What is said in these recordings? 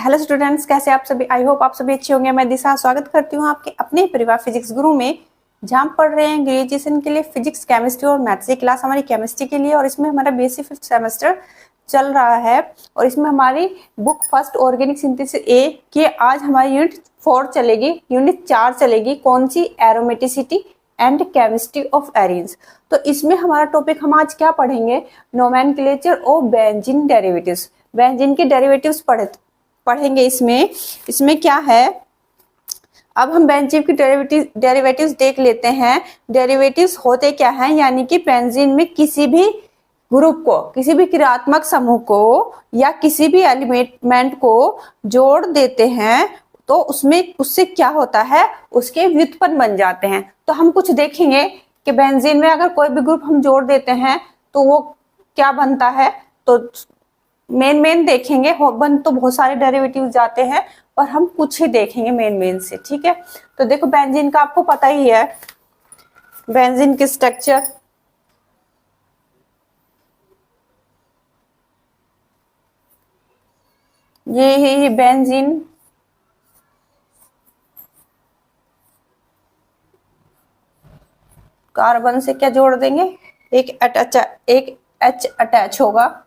Hello students, कैसे आप सभी। आई होप आप सभी अच्छे होंगे। मैं दिशा स्वागत करती हूँ आपके अपने परिवार फिजिक्स गुरु में, जहाँ हम पढ़ रहे हैं ग्रेजुएशन के लिए फिजिक्स, केमिस्ट्री और मैथ्स। ये क्लास हमारी केमिस्ट्री के लिए और इसमें हमारा बेसिक 5th सेमेस्टर चल रहा है और इसमें हमारी बुक फर्स्ट ऑर्गेनिक सिंथेसिस ए की आज हमारी यूनिट 4 चलेगी, यूनिट 4 चलेगी। कौन सी? Aromaticity and chemistry of arenes. तो इसमें हमारा टॉपिक हम आज क्या पढ़ेंगे? Nomenclature of benzene derivatives. Benzene के डेरिवेटिव्स पढ़ेंगे। इसमें क्या है, अब हम बेंजीन की डेरिवेटिव्स देख लेते हैं। डेरिवेटिव्स होते क्या हैं, यानी कि बेंजीन में किसी भी ग्रुप को, किसी भी क्रियात्मक समूह को या किसी भी एलिमेंट को जोड़ देते हैं तो उसमें उससे क्या होता है, उसके व्युत्पन्न बन जाते हैं। तो हम कुछ देखेंगे कि बेंजीन में अगर कोई भी ग्रुप हम जोड़ देते हैं तो वो क्या बनता है। तो मेन देखेंगे, बन तो बहुत सारे डेरिवेटिव जाते हैं और हम कुछ ही देखेंगे मेन से, ठीक है। तो देखो, बेंजीन का आपको पता ही है, बेंजीन की स्ट्रक्चर ये है। बेंजीन कार्बन से क्या जोड़ देंगे, एक H अटैच होगा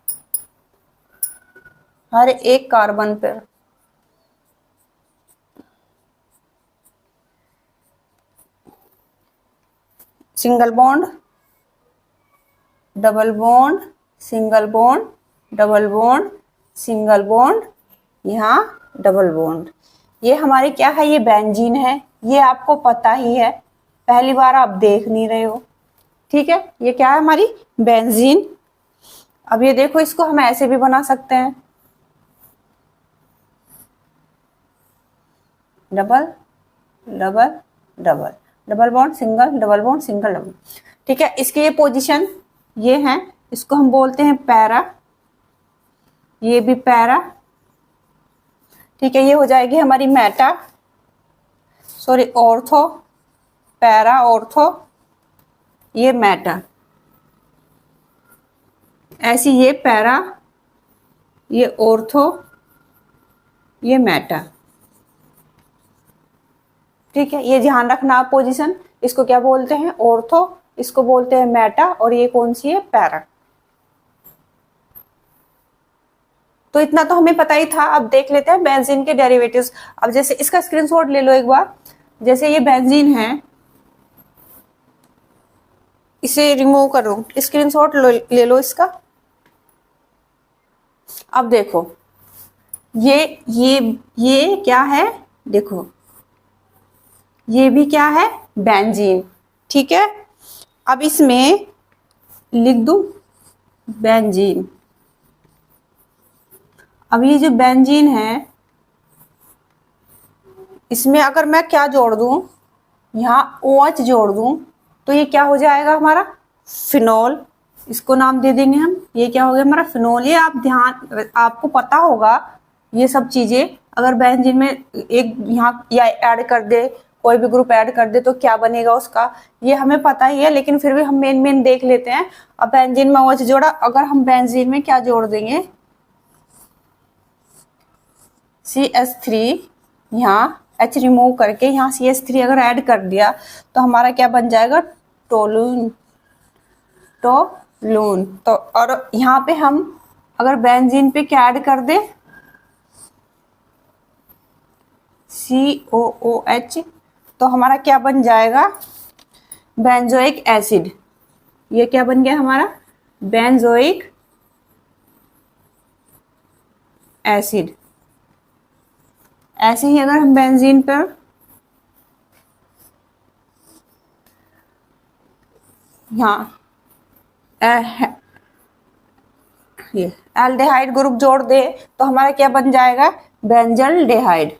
हर एक कार्बन पर। Single bond, double bond, single bond, double bond, single bond, यहाँ डबल बॉन्ड। ये हमारी क्या है, ये बेंजीन है। ये आपको पता ही है, पहली बार आप देख नहीं रहे हो, ठीक है। ये क्या है, हमारी बेंजीन। अब ये देखो, इसको हम ऐसे भी बना सकते हैं, double double double, double bond single, double bond single, double, ठीक है। इसकी ये पोजीशन ये है, इसको हम बोलते हैं पैरा, ये भी पैरा, ठीक है। ये हो जाएगी हमारी Meta, sorry ortho, para ortho, ये मेटा। ऐसी ये पैरा, ये ऑर्थो, ये मेटा, ठीक है। ये ध्यान रखना आप पोजीशन, इसको क्या बोलते हैं, ऑर्थो, इसको बोलते हैं मेटा, और ये कौन सी है, पैरा। तो इतना तो हमें पता ही था। अब देख लेते हैं बेंजीन के डेरिवेटिव्स। अब जैसे इसका स्क्रीनशॉट ले लो एक बार। जैसे ये बेंजीन है, इसे रिमूव करो, स्क्रीनशॉट ले लो इसका। अब देखो, ये क्या है, देखो ये भी क्या है, बेंजीन, ठीक है। अब इसमें लिख दूं बेंजीन। अब ये जो बेंजीन है, इसमें अगर मैं क्या जोड़ दूं, यहाँ OH जोड़ दूं तो ये क्या हो जाएगा हमारा, फिनोल। इसको नाम दे देंगे हम, ये क्या हो गया हमारा, फिनोल। ये आप ध्यान, आपको पता होगा ये सब चीजें। अगर बेंजीन में एक यहाँ या ऐड कर दे, कोई भी ग्रुप ऐड कर दे तो क्या बनेगा उसका, ये हमें पता ही है, लेकिन फिर भी हम मेन देख लेते हैं। अब बेंजीन में OH जोड़ा, अगर हम बेंजीन में क्या जोड़ देंगे, CH3, यहाँ H रिमूव करके यहाँ CH3 अगर ऐड कर दिया तो हमारा क्या बन जाएगा, टोलून। तो और यहाँ पे हम अगर बेंजीन पे क्या ऐड कर दे, COOH, तो हमारा क्या बन जाएगा, बेंजोइक एसिड। ये क्या बन गया हमारा, बेंजोइक एसिड। ऐसे ही अगर हम बेंजीन पर यहाँ ये एल्डिहाइड ग्रुप जोड़ दे तो हमारा क्या बन जाएगा, बेंजल डेहाइड।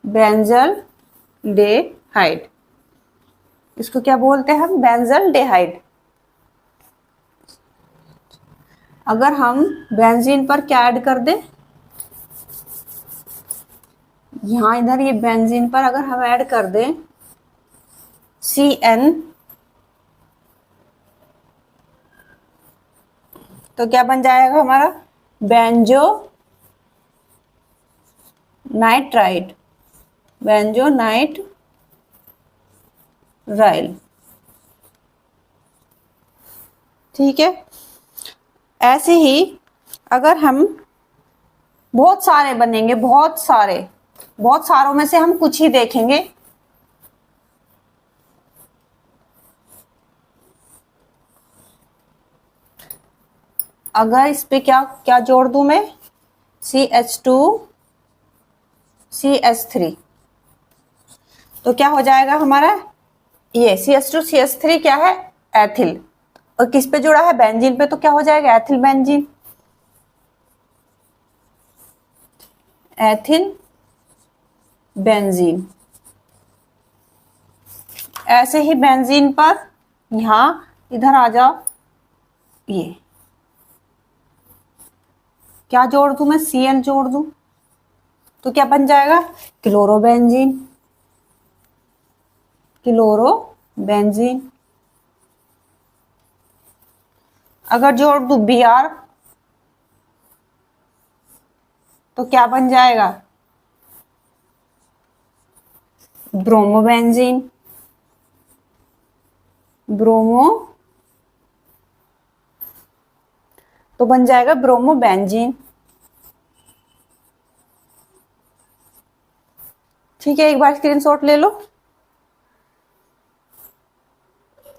बेंजल डेहाइड, इसको क्या बोलते हैं हम, बेंजल डेहाइड। अगर हम बेंजीन पर क्या ऐड कर दे, यहाँ इधर ये बेंजीन पर अगर हम ऐड कर दें CN, तो क्या बन जाएगा हमारा, बेंजो नाइट्राइल, बेंजो नाइट्राइल। ठीक है। ऐसे ही अगर हम बहुत सारे बनेंगे, बहुत सारों में से हम कुछ ही देखेंगे। अगर इस पे क्या क्या जोड़ दूं मैं, CH2 CH3, तो क्या हो जाएगा हमारा, ये CH2 CH3 क्या है, एथिल, और किस पे जुड़ा है, बेंजीन पे, तो क्या हो जाएगा, एथिल बेंजीन, एथिल बेंजीन। ऐसे ही बेंजीन पर यहां इधर आ जाओ, ये क्या जोड़ दूं मैं, Cl जोड़ दूं, तो क्या बन जाएगा, क्लोरोबेंजीन, क्लोरोबेंजीन। अगर जोड़ दूं Br, तो क्या बन जाएगा, ब्रोमोबेंजीन, ब्रोमो, तो बन जाएगा ब्रोमोबेंजीन। ठीक है, एक बार स्क्रीनशॉट ले लो।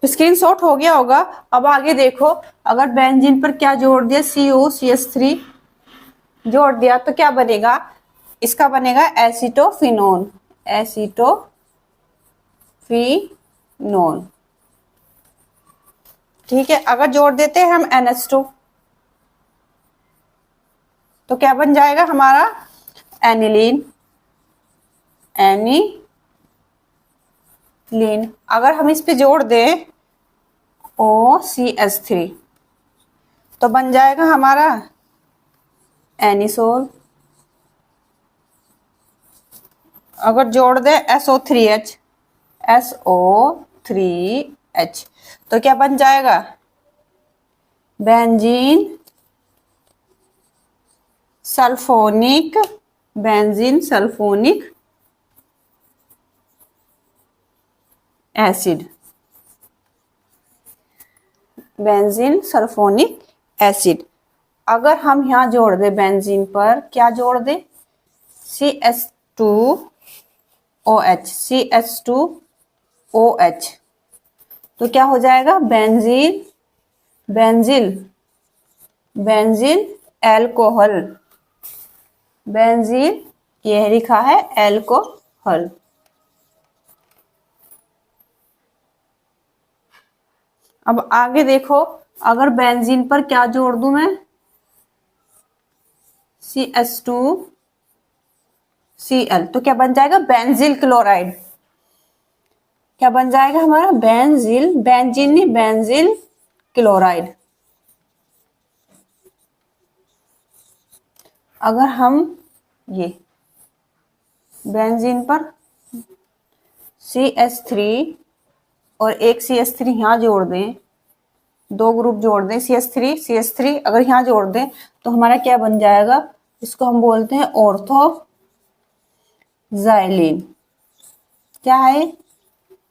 स्क्रीनशॉट हो गया होगा। अब आगे देखो, अगर बेंजीन पर क्या जोड़ दिया, COCH3 जोड़ दिया, तो क्या बनेगा, इसका बनेगा एसीटोफिनोन, एसीटोफिनोन। ठीक है। अगर जोड़ देते हैं हम NH2, तो क्या बन जाएगा हमारा, एनिलीन, एनिलीन। अगर हम इस पे जोड़ दें OCH3, तो बन जाएगा हमारा एनिसोल। अगर जोड़ दे SO3H, SO3H, तो क्या बन जाएगा, benzene sulphonic, benzene sulphonic acid, benzene sulphonic acid. अगर हम यहां जोड़ दे बेंजीन पर, क्या जोड़ दे, CH2OH, CH2OH, तो क्या हो जाएगा, बेंजीन, बेंजीन एल्कोहल, बेंजीन, यह लिखा है एल्कोहल। अब आगे देखो, अगर बेंजीन पर क्या जोड़ दूं मैं, CH2Cl, तो क्या बन जाएगा, बेंजील क्लोराइड। क्या बन जाएगा हमारा, बेंजील, बेंजीन नहीं, बेंजील क्लोराइड। अगर हम ये बेंजीन पर CH3 और एक CH3 यहां जोड़ दें, दो ग्रुप जोड़ दें, CH3 अगर यहां जोड़ दें, तो हमारा क्या बन जाएगा, इसको हम बोलते हैं ऑर्थोजाइलिन। क्या है,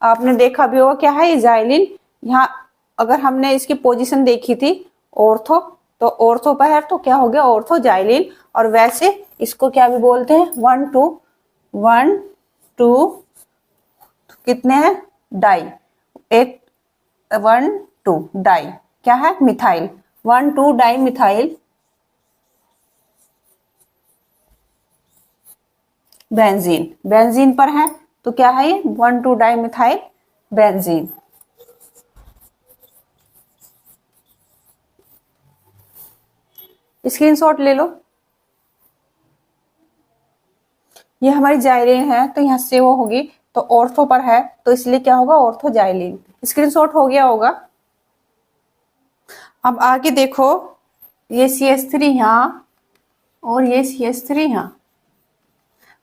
आपने देखा भी होगा, क्या है ये जाइलिन। यहाँ अगर हमने इसकी पोजीशन देखी थी ऑर्थो, तो ऑर्थो पर है, तो क्या हो गया, ऑर्थोजाइलिन। और वैसे इसको क्या भी बोलते हैं, 1 2 कितने हैं, डाई, एक 1 2 डाई, क्या है, methyl, 1 2 di methyl benzene. Benzene पर है, तो क्या है ये, 1 2 डाई मिथाइल बेंजीन। स्क्रीनशॉट ले लो। ये हमारी जाइलिन है, तो यहाँ से वो होगी, तो ऑर्थो पर है, तो इसलिए क्या होगा, ऑर्थोजाइलिन। स्क्रीनशॉट हो गया होगा। अब आगे देखो, ये CH3 यहाँ और ये CH3 यहाँ,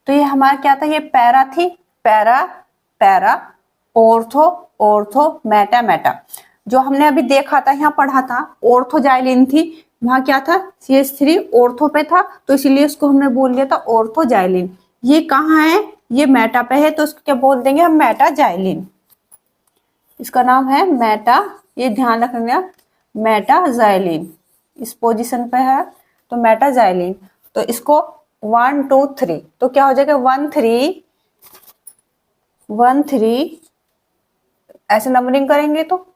तो ये हमारा क्या था, ये पैरा थी, para para, ortho ortho, Meta Meta. जो हमने अभी देखा था, यहाँ पढ़ा था, ऑर्थोजाइलिन थी, वहां क्या था, CH3 ऑर्थो पे था, तो इसीलिए उसको हमने बोल लिया था ऑर्थोजाइलिन। ये कहाँ है, ये मेटा पे है, तो इसको क्या बोल देंगे हम, मेटाजाइलिन। इसका नाम है मेटा, ये ध्यान रखना, मेटाजाइलिन इस पोजीशन पे है, तो मेटाजाइलिन। तो इसको 1 2 3, तो क्या हो जाएगा 1 3 1 3, ऐसे नंबरिंग करेंगे तो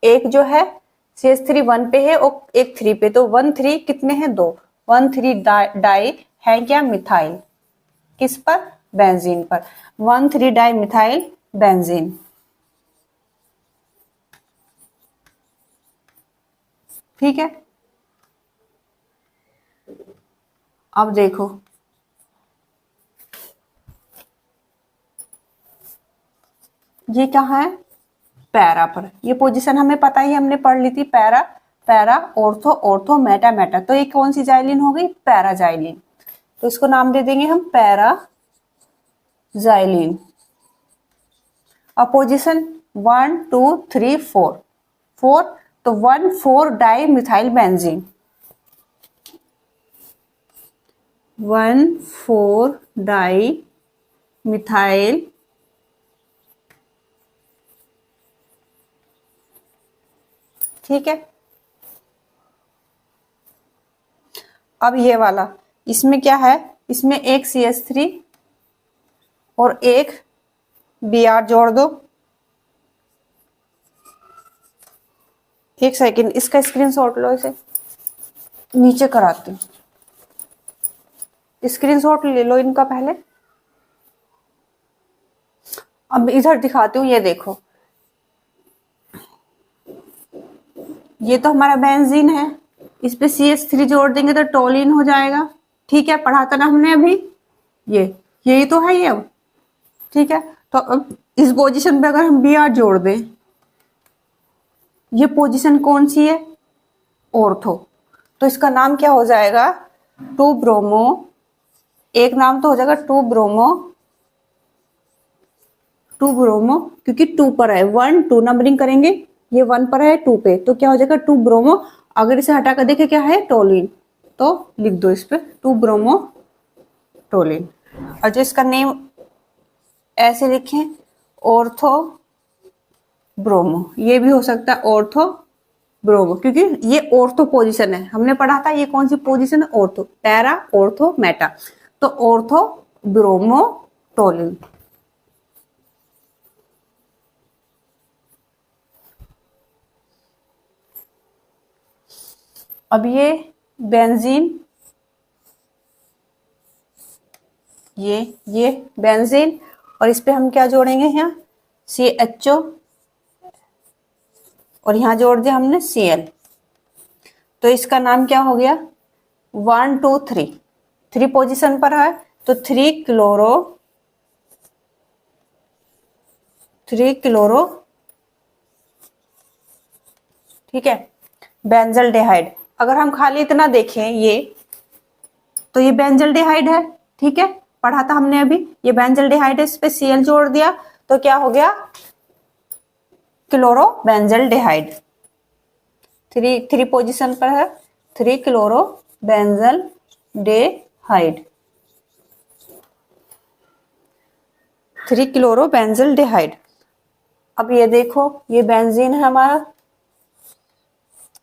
एक जो है CH3 1 पे है और एक 3 पे, तो 1 3 कितने हैं, 2, 1 3 डाई है क्या, मिथाइल, किस पर, बेंजीन पर, 1 3 डाई मिथाइल बेंजीन। ठीक है, अब देखो ये कहाँ है, पैरा पर, ये पोजीशन हमें पता ही, हमने पढ़ ली थी, para para ortho ortho Meta Meta, तो ये कौन सी जाइलिन हो गई, पैराजाइलिन। तो इसको नाम दे देंगे हम पैराजाइलिन। अब पोजीशन 1 2 3 4 4, तो 1 4 di methyl benzene, 1 4 di methyl ठीक है। अब ये वाला, इसमें क्या है, इसमें एक CH3 और एक Br जोड़ दो। एक सेकंड, इसका स्क्रीनशॉट लो, इसे नीचे कराती हूँ, स्क्रीनशॉट ले लो इनका पहले। अब इधर दिखाती हूँ, ये देखो, ये तो हमारा बेंजीन है, इस पे CH3 जोड़ देंगे तो टोलिन हो जाएगा। ठीक है, पढ़ा था ना हमने अभी, ये यही तो है ये अब। ठीक है, तो अब इस पोजीशन पे अगर हम Br जोड़ दें, ये पोजीशन कौन सी है, ऑर्थो, तो इसका नाम क्या हो जाएगा, 2 ब्रोमो, एक नाम तो हो जाएगा 2 ब्रोमो, 2 ब्रोमो, क्योंकि 2 पर है, 1 2 नंबरिंग करेंगे, ये 1 पर है 2 पे, तो क्या हो जाएगा 2 ब्रोमो। अगर इसे हटा कर देखे क्या है, टोलिन, तो लिख दो इस पे 2 ब्रोमो टोलिन। और जो इसका नेम ऐसे लिखें, ऑर्थो ब्रोमो, ये भी हो सकता है ऑर्थो ब्रोमो, क्योंकि ये ऑर्थो पोजीशन है, हमने पढ़ा था ये कौन सी पोजीशन है, ऑर्थो, पैरा ऑर्थो मेटा, तो ऑर्थो ब्रोमो टोलिन। अब ये बेंजीन, ये बेंजीन, और इस पे हम क्या जोड़ेंगे, यहाँ CHO, और यहाँ जोड़ दिया हमने Cl, तो इसका नाम क्या हो गया, 1 2 3, 3 पोजीशन पर है, तो 3 क्लोरो, ठीक है, बेंजल्डेहाइड। अगर हम खाली इतना देखें ये, तो ये बेंजल्डेहाइड है, ठीक है, पढ़ा था हमने अभी, ये बेंजल्डेहाइड है, इस पे Cl जोड़ दिया, तो क्या हो गया, क्लोरो बेंजल्डेहाइड। 3 पोजीशन पर है, 3 क्लोरो बेंजल्डेहाइड, 3 क्लोरो बेंजल्डेहाइड। अब ये देखो, ये बेंजीन है हमारा,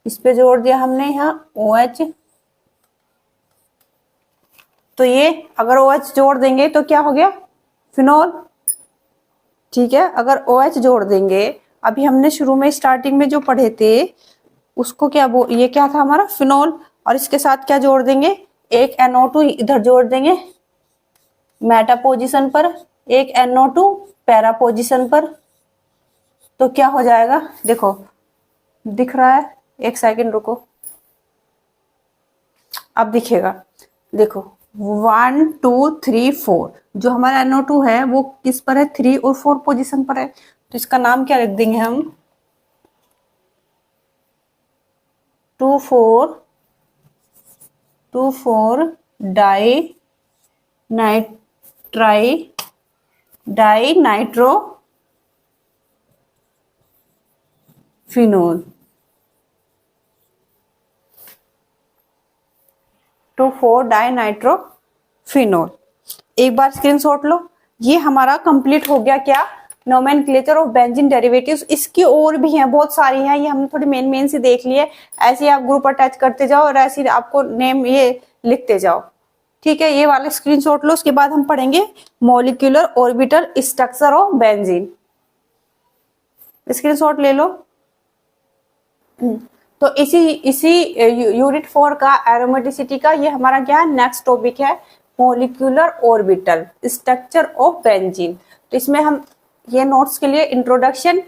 इस पे जोड़ दिया हमने यहाँ OH, तो ये अगर OH जोड़ देंगे तो क्या हो गया, फिनोल। ठीक है, अगर OH जोड़ देंगे, अभी हमने शुरू में स्टार्टिंग में जो पढ़े थे उसको क्या ये क्या था हमारा, फिनोल, और इसके साथ क्या जोड़ देंगे, एक NO2 इधर जोड़ देंगे मेटा पोजीशन पर, एक NO2 पैरा पोजीशन पर, तो क्या हो जाएगा, देखो दिख रहा है, एक सेकंड रुको, अब दिखेगा, देखो 1 2 3 4, जो हमारा NO2 है वो किस पर है, 3 और 4 पोजीशन पर है, तो इसका नाम क्या लिख देंगे हम, 2 4 dinitrophenol, 2 4 dinitrophenol. एक बार स्क्रीनशॉट लो। ये हमारा कंप्लीट हो गया क्या, नोमेनक्लेचर ऑफ बेंजीन डेरिवेटिव्स। इसकी और भी हैं, बहुत सारी हैं, ये हमने थोड़ी मेन से देख लिए। ऐसे ही आप ग्रुप अटैच करते जाओ और ऐसे ही आपको नेम ये लिखते जाओ, ठीक है। ये वाला स्क्रीनशॉट लो। उसके बाद हम पढ़ेंगे molecular orbital structure of benzene. Screenshot ले लो। तो इसी यूनिट 4 का एरोमेटिसिटी का ये हमारा क्या है, नेक्स्ट टॉपिक है, molecular orbital structure of benzene. तो इसमें हम ये नोट्स के लिए introduction,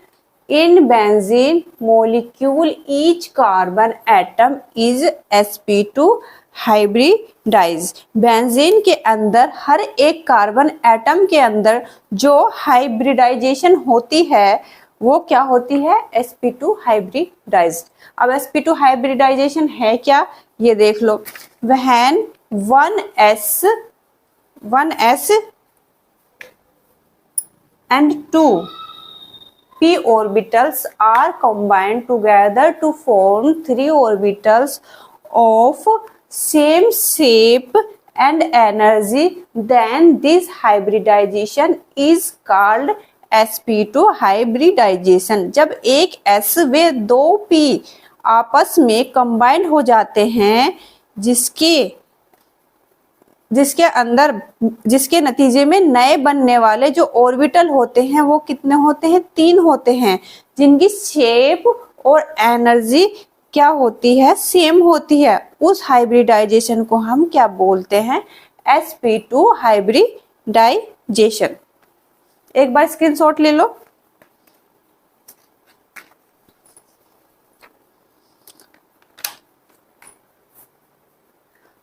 in benzene molecule each carbon atom is sp2 hybridize. Benzene के अंदर हर एक कार्बन एटम के अंदर जो हाइब्रिडाइजेशन होती है वो क्या होती है, sp2 हाइब्रिडाइज्ड। अब sp2 हाइब्रिडाइजेशन है क्या, ये देख लो। When 1s and 2p orbitals are combined together to form 3 orbitals of same shape and energy, then this hybridization is called sp2 hybridization. जब एक s व 2p आपस में कंबाइंड हो जाते हैं, जिसके नतीजे में नए बनने वाले जो ऑर्बिटल होते हैं वो कितने होते हैं, 3 होते हैं, जिनकी शेप और एनर्जी क्या होती है, सेम होती है। उस हाइब्रिडाइजेशन को हम क्या बोलते हैं, sp2 हाइब्रिडाइजेशन। एक बार स्क्रीनशॉट ले लो।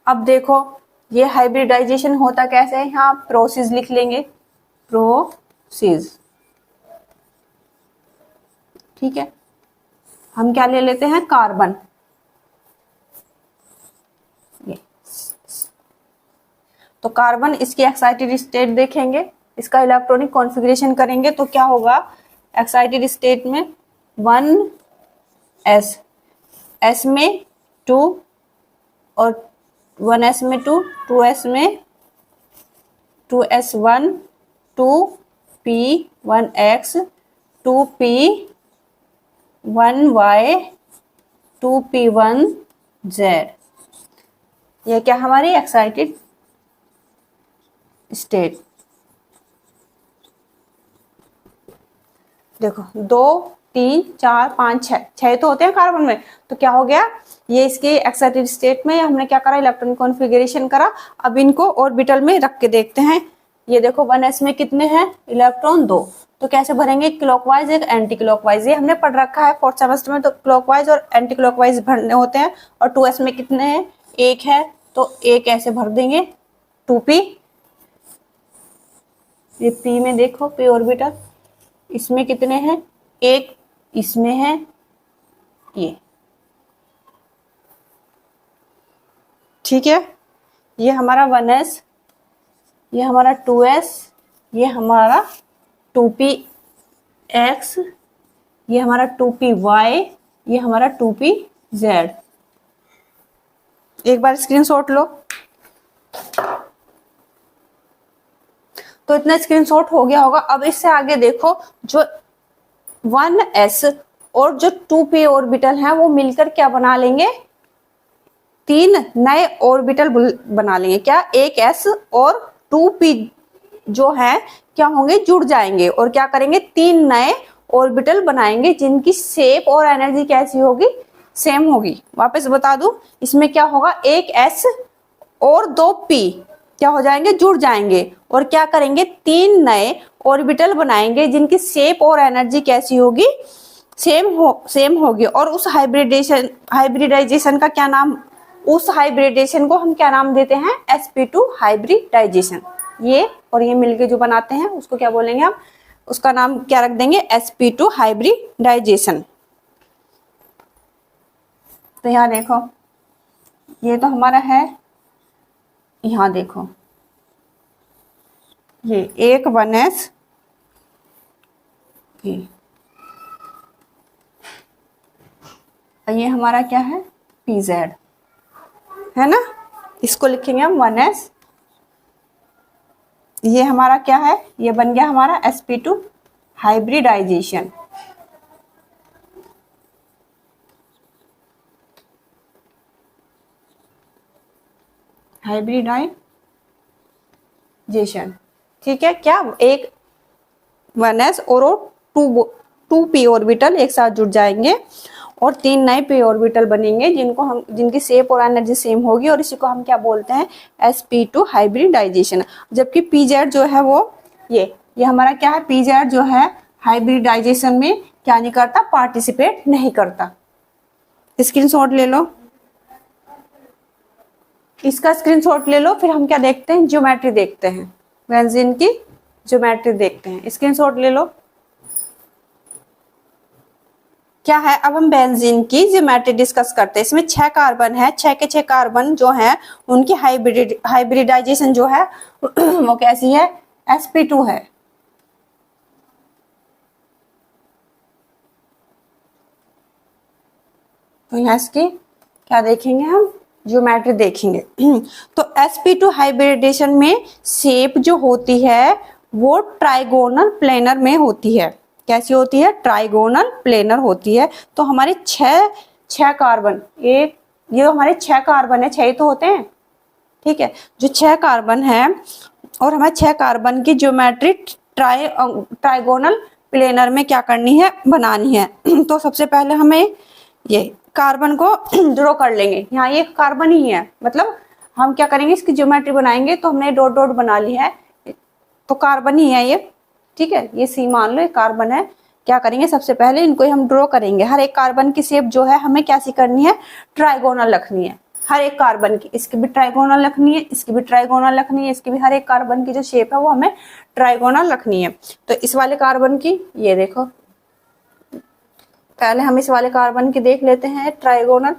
अब देखो ये हाइब्रिडाइजेशन होता कैसे है, यहाँ प्रोसेस लिख लेंगे, प्रोसेस, ठीक है। हम क्या ले लेते हैं, कार्बन, ये तो कार्बन, इसकी एक्साइटेड स्टेट देखेंगे, इसका इलेक्ट्रॉनिक कॉन्फ़िगरेशन करेंगे तो क्या होगा, एक्साइटेड स्टेट में 1s, s में 2 और 1s में 2, 2s में 2s1, 2p, 1x, 2p, 1y, 2p1z। ये क्या हमारी एक्साइटेड स्टेट। देखो 2, 3, 4, 5, 6 तो होते हैं कार्बन में, तो क्या हो गया, ये इसके एक्साइटेड स्टेट में हमने क्या करा, इलेक्ट्रॉनिक कॉन्फ़िगरेशन करा। अब इनको ऑर्बिटल में रख के देखते हैं। ये देखो 1s में कितने हैं इलेक्ट्रॉन, 2, तो कैसे भरेंगे, क्लॉकवाइज एक एंटी क्लॉकवाइज। ये हमने पढ़ रखा है 4th सेमेस्टर में, तो क्लॉकवाइज और एंटी क्लॉकवाइज भरने होते हैं। और 2s में कितने हैं, 1 है, तो 1 ऐसे भर देंगे। 2p, ये p में देखो p ऑर्बिटल, इसमें कितने हैं, 1 इसमें है, ये ठीक है। ये हमारा 1s, ये हमारा 2s, ये हमारा 2px, ये हमारा 2py, ये हमारा 2pz। एक बार स्क्रीनशॉट लो। तो इतना स्क्रीनशॉट हो गया होगा। अब इससे आगे देखो, जो 1s और जो 2p ऑर्बिटल हैं वो मिलकर क्या बना लेंगे, 3 नए ऑर्बिटल बना लेंगे। क्या, एक s और 2p जो है क्या होंगे, जुड़ जाएंगे और क्या करेंगे, 3 नए ऑर्बिटल बनाएंगे, जिनकी शेप और एनर्जी कैसी होगी, सेम होगी। वापस बता दूं, इसमें क्या होगा, एक s और 2p क्या हो जाएंगे, जुड़ जाएंगे और क्या करेंगे, 3 नए ऑर्बिटल बनाएंगे, जिनकी शेप और एनर्जी कैसी होगी, सेम होगी। और उस हाइब्रिडाइजेशन का क्या नाम, उस हाइब्रिडेशन को हम क्या नाम देते हैं, sp2 हाइब्रिडाइजेशन। ये और ये मिलके जो बनाते हैं उसको क्या बोलेंगे हम, उसका नाम क्या रख देंगे, sp2 हाइब्रिडाइजेशन। तो यहाँ देखो, ये तो हमारा है, यहाँ देखो ये एक 1s, ये हमारा क्या है, pz है ना। इसको लिखेंगे हम 1s, ये हमारा क्या है, ये बन गया हमारा sp2 हाइब्रिडाइजेशन। हाइब्रिडाइजेशन, ठीक है। क्या एक 1s और 2p ऑर्बिटल एक साथ जुड़ जाएंगे और 3 नए p ऑर्बिटल बनेंगे जिनकी शेप और एनर्जी सेम होगी, और इसी को हम क्या बोलते हैं, sp2 हाइब्रिडाइजेशन। जबकि pz जो है वो ये हमारा क्या है, pz जो है हाइब्रिडाइजेशन में क्या नहीं करता, पार्टिसिपेट नहीं करता। स्क्रीनशॉट ले लो, इसका स्क्रीनशॉट ले लो। फिर हम क्या देखते हैं, ज्योमेट्री देखते हैं, बेंजीन की ज्योमेट्री देखते हैं। स्क्रीनशॉट ले लो। क्या है, अब हम बेंजीन की ज्योमेट्री डिस्कस करते हैं। इसमें 6 कार्बन है, 6 के 6 कार्बन जो हैं उनकी हाइब्रिडाइजेशन जो है वो कैसी है, sp2 है। तो यहाँ इसकी क्या देखेंगे, हम ज्योमेट्री देखेंगे। तो sp2 हाइब्रिडेशन में शेप जो होती है वो ट्राइगोनल प्लेनर में होती है। कैसी होती है, ट्राइगोनल प्लेनर होती है। तो हमारे छह कार्बन, एक ये हमारे 6 कार्बन है, 6 ही तो होते हैं, ठीक है। जो 6 कार्बन है और हमारे 6 कार्बन की ज्योमेट्री ट्राइगोनल प्लेनर में क्या करनी है, बनानी है। तो सबसे पहले हमें ये कार्बन को ड्रॉ कर लेंगे। यहाँ ये कार्बन ही है, मतलब हम क्या करेंगे, इसकी ज्योमेट्री बनाएंगे। तो हमने डॉट डॉट बना ली है, तो कार्बन ही है ये, ठीक है। ये सी मान लो, ये कार्बन है। क्या करेंगे, सबसे पहले इनको हम ड्रॉ करेंगे। हर एक कार्बन की शेप जो है हमें कैसी करनी है, ट्राइगोनल रखनी है। हर एक कार्बन की, इसकी भी ट्राइगोनल रखनी है, इसकी भी ट्राइगोनल रखनी है, इसकी भी, हर एक कार्बन की जो शेप है वो हमें ट्राइगोनल रखनी है। तो इस वाले कार्बन की ये देखो, पहले हम इस वाले कार्बन की देख लेते हैं ट्राइगोनल।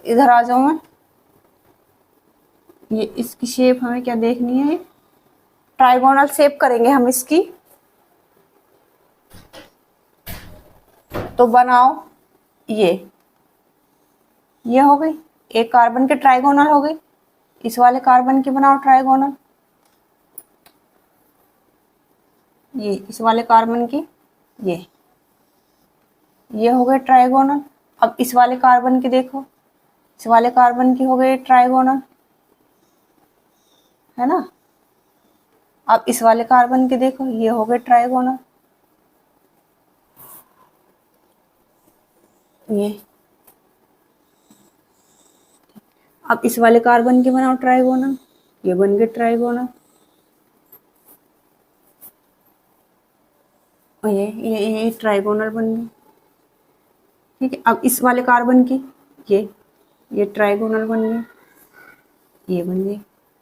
इधर आ जाऊं मैं, ये इसकी शेप हमें क्या देखनी है, ट्राइगोनल शेप करेंगे हम इसकी। तो बनाओ, ये हो गई एक कार्बन के ट्राइगोनल हो गई। इस वाले कार्बन की बनाओ ट्राइगोनल, ये इस वाले कार्बन की ये हो गए ट्राइगोनल। अब इस वाले कार्बन की देखो, इस वाले कार्बन की हो गई ट्राइगोनल, है ना। अब इस वाले कार्बन की देखो, ये हो गए ट्राइगोनल, ये। अब इस वाले कार्बन की बनाओ ट्राइगोनल, ये बन गए ट्राइगोनल, और ये ट्राइगोनल बन गए, ठीक है। अब इस वाले कार्बन की ये ट्राइगोनल बन गए, ये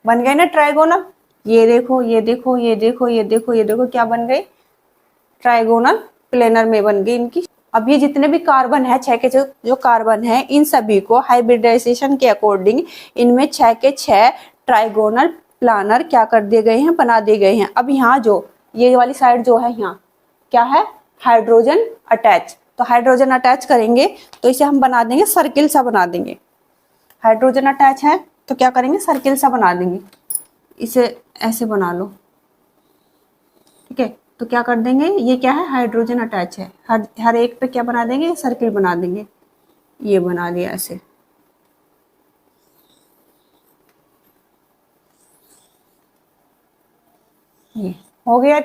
बन गए ना ट्राइगोनल। ये देखो, ये देखो, ये देखो, ये देखो, ये देखो, क्या बन गई, ट्राइगोनल प्लेनर में बन गई इनकी। अब ये जितने भी कार्बन है, 6 के जो कार्बन है, इन सभी को हाइब्रिडाइजेशन के अकॉर्डिंग इनमें 6 के 6 ट्राइगोनल प्लानर क्या कर दिए गए हैं, बना दिए गए हैं। अब यहाँ जो ये वाली साइड जो है, यहाँ क्या है, हाइड्रोजन अटैच। तो हाइड्रोजन अटैच करेंगे तो इसे हम बना देंगे, सर्किल सा बना देंगे। हाइड्रोजन अटैच है तो क्या करेंगे, सर्किल सा बना देंगे। इसे ऐसे बना लो, ठीक है। तो क्या कर देंगे, ये क्या है, हाइड्रोजन अटैच है। हर एक पे क्या बना देंगे, सर्किल बना देंगे। ये बना दिया ऐसे, ये हो गया।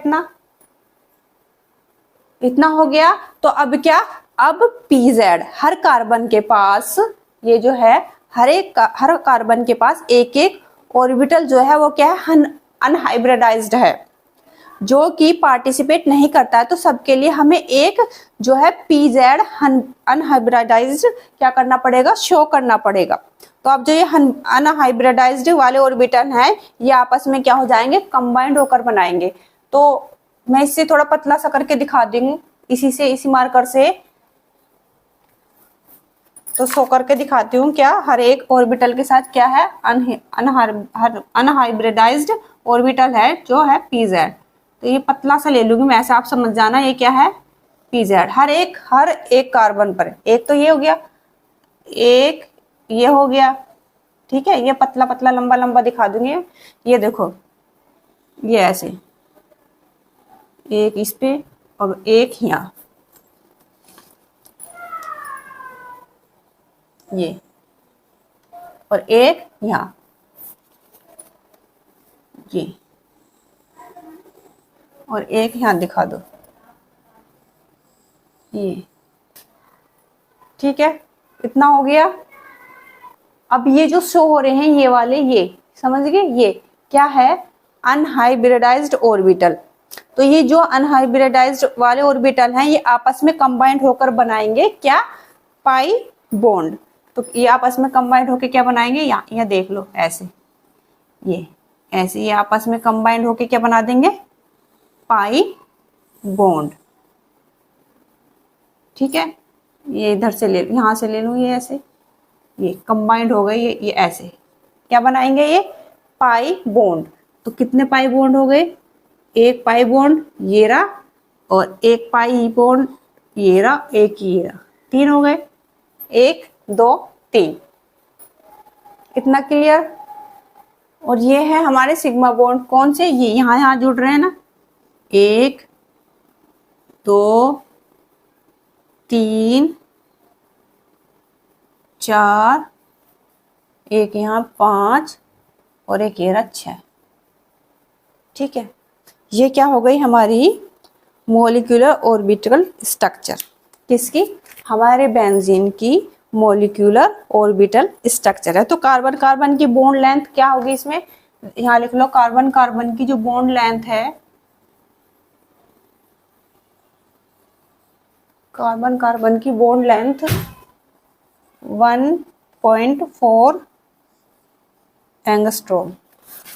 इतना हो गया। तो अब क्या, अब pz, हर कार्बन के पास ये जो है, हर कार्बन के पास एक एक ऑर्बिटल जो है वो क्या है, अनहाइब्रिडाइज्ड है, जो कि पार्टिसिपेट नहीं करता है। तो सबके लिए हमें एक जो है pz अनहाइब्रिडाइज्ड क्या करना पड़ेगा, शो करना पड़ेगा। तो अब जो ये अनहाइब्रिडाइज्ड वाले ऑर्बिटल हैं, ये आपस में क्या हो जाएंगे, कंबाइंड होकर बनाएंगे। तो मैं इससे थोड़ा पतला सा करके दिखा दूंगी, इसी मार्कर से तो शो करके दिखाती हूँ। क्या हर एक ऑर्बिटल के साथ क्या है, अनहाइब्रिडाइज्ड ऑर्बिटल है जो है pz। तो ये पतला सा ले लूंगी मैं, ऐसा आप समझ जाना, ये क्या है, pz। हर एक कार्बन पर, एक तो ये हो गया, एक ये हो गया, ठीक है। ये पतला पतला लंबा लंबा दिखा दूंगी। ये देखो, ये ऐसे, एक इस पे और एक यहाँ, ये, और एक यहाँ, ये, और एक यहाँ दिखा दो, ये। ठीक है, इतना हो गया। अब ये जो शो हो रहे हैं ये वाले, ये समझ गए, ये क्या है, अनहाइब्रिडाइज्ड ऑर्बिटल। तो ये जो अनहाइब्रिडाइज्ड वाले ऑर्बिटल हैं ये आपस में कंबाइंड होकर बनाएंगे क्या, पाई बॉन्ड। तो ये आपस में कंबाइंड होकर क्या बनाएंगे, यहाँ देख लो ऐसे, ये ऐसे, ये आपस में कंबाइंड होकर क्या बना देंगे, पाई बॉन्ड। ठीक है, ये इधर से ले, यहाँ से ले लूँ, ये ऐसे, ये कंबाइंड हो गए, ये ऐसे क्या बनाएंगे, ये पाई बॉन्ड। तो कितने पाई बॉन्ड हो गए, एक पाई बॉन्ड ये रहा, और एक पाई बॉन्ड ये रहा, एक ये रहा, 3 हो गए, 1 2 3। इतना क्लियर। और ये है हमारे सिग्मा बॉन्ड, कौन से, ये यहाँ जुड़ रहे हैं ना, 1 2 3 4, एक यहाँ 5, और एक ये 6। ठीक है, ये क्या हो गई हमारी मॉलिक्यूलर ऑर्बिटल स्ट्रक्चर, किसकी, हमारे बेंजीन की मॉलिक्यूलर ऑर्बिटल स्ट्रक्चर है। तो कार्बन कार्बन की बॉन्ड लेंथ क्या होगी इसमें, यहाँ लिख लो, कार्बन कार्बन की जो बॉन्ड लेंथ है, कार्बन कार्बन की बॉन्ड लेंथ 1.4 एंगस्ट्रॉम।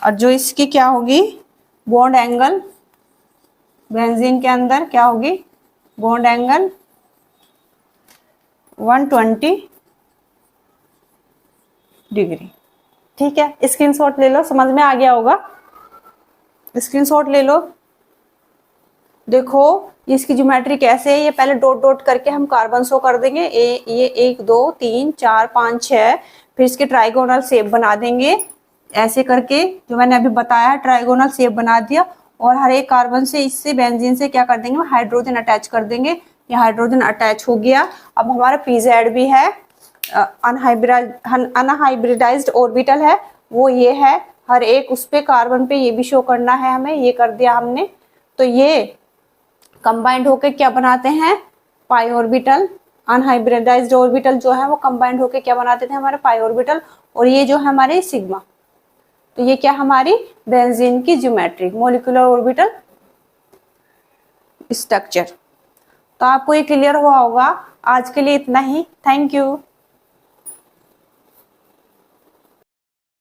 और जो इसकी क्या होगी, बॉन्ड एंगल, बेंजीन के अंदर क्या होगी, बॉन्ड एंगल 120 डिग्री। ठीक है, स्क्रीनशॉट ले लो, समझ में आ गया होगा, स्क्रीनशॉट ले लो। देखो इसकी ज्योमेट्री कैसे है, ये पहले डॉट डॉट करके हम कार्बन शो कर देंगे, ये 1 2 3 4 5 6, फिर इसके ट्राइगोनल शेप बना देंगे ऐसे करके, जो मैंने अभी बताया ट्राइगोनल शेप बना दिया, और हर एक कार्बन से, इससे बेंजीन से क्या कर देंगे, हाइड्रोजन अटैच कर देंगे, ये हाइड्रोजन अटैच हो गया। अब हमारा पीजेड भी है, अनहाइब्रिडाइज्ड ऑर्बिटल है, वो ये है, हर एक उस पे कार्बन पे ये भी शो करना है हमें, ये कर दिया हमने। तो ये कंबाइंड होके क्या बनाते हैं, पाई ऑर्बिटल। अनहाइब्रिडाइज्ड ऑर्बिटल जो है वो कंबाइंड होके क्या बनाते थे, हमारे पाई ऑर्बिटल। और ये जो है हमारे सिग्मा, तो ये क्या हमारी बेंजीन की ज्योमेट्रिक मॉलिक्यूलर ऑर्बिटल स्ट्रक्चर। तो आपको ये क्लियर हुआ होगा। आज के लिए इतना ही, थैंक यू।